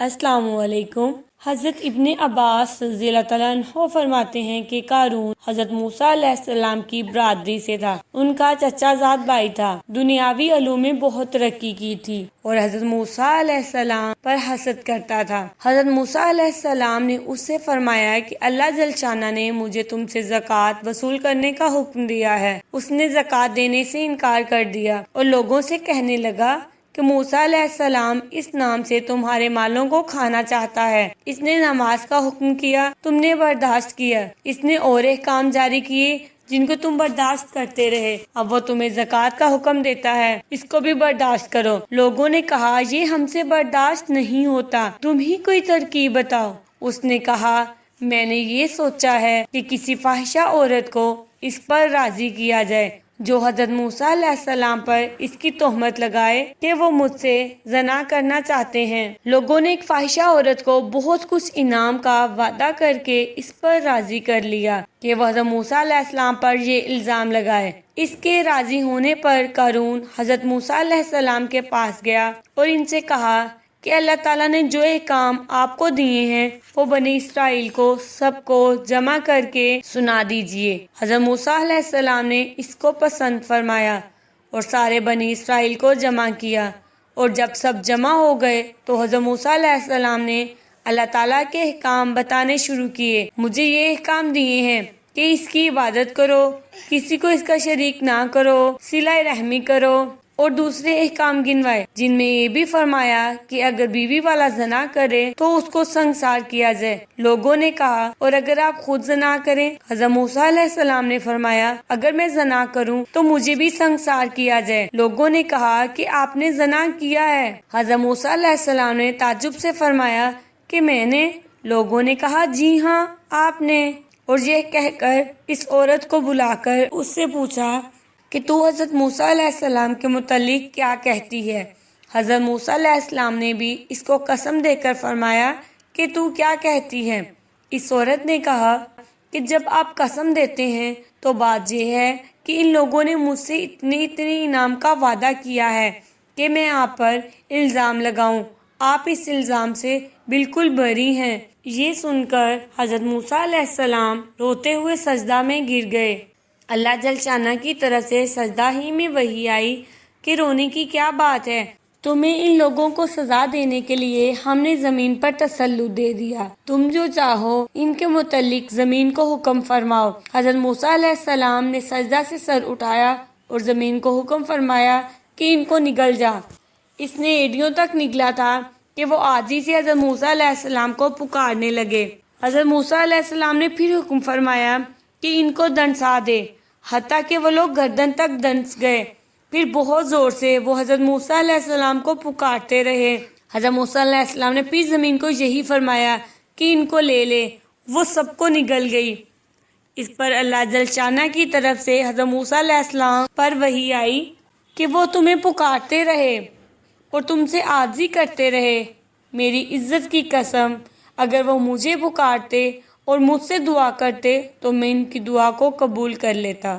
السلام علیکم۔ حضرت ابن عباس رضی اللہ تعالیٰ عنہ فرماتے ہیں کہ قارون حضرت موسیٰ علیہ السلام کی برادری سے تھا۔ ان کا چچا زاد بھائی تھا۔ دنیاوی علوم میں بہت ترقی کی تھی اور حضرت موسیٰ علیہ السلام پر حسد کرتا تھا۔ حضرت موسیٰ علیہ السلام نے اس سے فرمایا کہ اللہ جل شانہ نے مجھے تم سے زکوٰۃ وصول کرنے کا حکم دیا ہے۔ اس نے زکوٰۃ دینے سے انکار کر دیا اور لوگوں سے کہنے لگا کہ موسیٰ علیہ السلام اس نام سے تمہارے مالوں کو کھانا چاہتا ہے۔ اس نے نماز کا حکم کیا، تم نے برداشت کیا۔ اس نے اور احکام جاری کیے جن کو تم برداشت کرتے رہے۔ اب وہ تمہیں زکوٰۃ کا حکم دیتا ہے، اس کو بھی برداشت کرو۔ لوگوں نے کہا یہ ہم سے برداشت نہیں ہوتا، تم ہی کوئی ترکیب بتاؤ۔ اس نے کہا میں نے یہ سوچا ہے کہ کسی فاحشہ عورت کو اس پر راضی کیا جائے جو حضرت موسیٰ علیہ السلام پر اس کی تہمت لگائے کہ وہ مجھ سے زنا کرنا چاہتے ہیں۔ لوگوں نے ایک فاحشہ عورت کو بہت کچھ انعام کا وعدہ کر کے اس پر راضی کر لیا کہ وہ حضرت موسیٰ علیہ السلام پر یہ الزام لگائے۔ اس کے راضی ہونے پر قارون حضرت موسیٰ علیہ السلام کے پاس گیا اور ان سے کہا کہ اللہ تعالیٰ نے جو احکام آپ کو دیے ہیں وہ بنی اسرائیل کو سب کو جمع کر کے سنا دیجئے۔ حضرت موسیٰ علیہ السلام نے اس کو پسند فرمایا اور سارے بنی اسرائیل کو جمع کیا، اور جب سب جمع ہو گئے تو حضرت موسیٰ علیہ السلام نے اللہ تعالیٰ کے احکام بتانے شروع کیے۔ مجھے یہ احکام دیے ہیں کہ اس کی عبادت کرو، کسی کو اس کا شریک نہ کرو، صلہ رحمی کرو، اور دوسرے احکام گنوائے جن میں یہ بھی فرمایا کہ اگر بیوی والا زنا کرے تو اس کو سنگسار کیا جائے۔ لوگوں نے کہا اور اگر آپ خود زنا کریں؟ حضرت موسیٰ علیہ السلام نے فرمایا اگر میں زنا کروں تو مجھے بھی سنگسار کیا جائے۔ لوگوں نے کہا کہ آپ نے زنا کیا ہے؟ حضرت موسیٰ علیہ السلام نے تعجب سے فرمایا کہ میں نے؟ لوگوں نے کہا جی ہاں آپ نے۔ اور یہ کہہ کر اس عورت کو بلا کر اس سے پوچھا کہ تو حضرت موسیٰ علیہ السلام کے متعلق کیا کہتی ہے؟ حضرت موسیٰ علیہ السلام نے بھی اس کو قسم دے کر فرمایا کہ تو کیا کہتی ہے؟ اس عورت نے کہا کہ جب آپ قسم دیتے ہیں تو بات یہ ہے کہ ان لوگوں نے مجھ سے اتنے انعام کا وعدہ کیا ہے کہ میں آپ پر الزام لگاؤں، آپ اس الزام سے بالکل بری ہیں۔ یہ سن کر حضرت موسیٰ علیہ السلام روتے ہوئے سجدہ میں گر گئے۔ اللہ جل شانہ کی طرف سے سجدہ ہی میں وحی آئی کہ رونے کی کیا بات ہے، تمہیں ان لوگوں کو سزا دینے کے لیے ہم نے زمین پر تسلط دے دیا، تم جو چاہو ان کے متعلق زمین کو حکم فرماؤ۔ حضرت موسیٰ علیہ السلام نے سجدہ سے سر اٹھایا اور زمین کو حکم فرمایا کہ ان کو نگل جا۔ اس نے ایڑیوں تک نگلا تھا کہ وہ عاجزی سے حضرت موسیٰ علیہ السلام کو پکارنے لگے۔ حضرت موسیٰ علیہ السلام نے پھر حکم فرمایا کہ ان کو دنسا دے، حتیٰ کہ وہ لوگ گردن تک دنس گئے۔ پھر بہت زور سے وہ حضرت موسیٰ علیہ السلام کو پکارتے رہے۔ حضرت موسیٰ علیہ السلام نے پھر زمین کو یہی فرمایا کہ ان کو لے لے، وہ سب کو نگل گئی۔ اس پر اللہ جل شانہ کی طرف سے حضرت موسیٰ علیہ السلام پر وحی آئی کہ وہ تمہیں پکارتے رہے اور تم سے عاجزی کرتے رہے، میری عزت کی قسم اگر وہ مجھے پکارتے اور مجھ سے دعا کرتے تو میں ان کی دعا کو قبول کر لیتا۔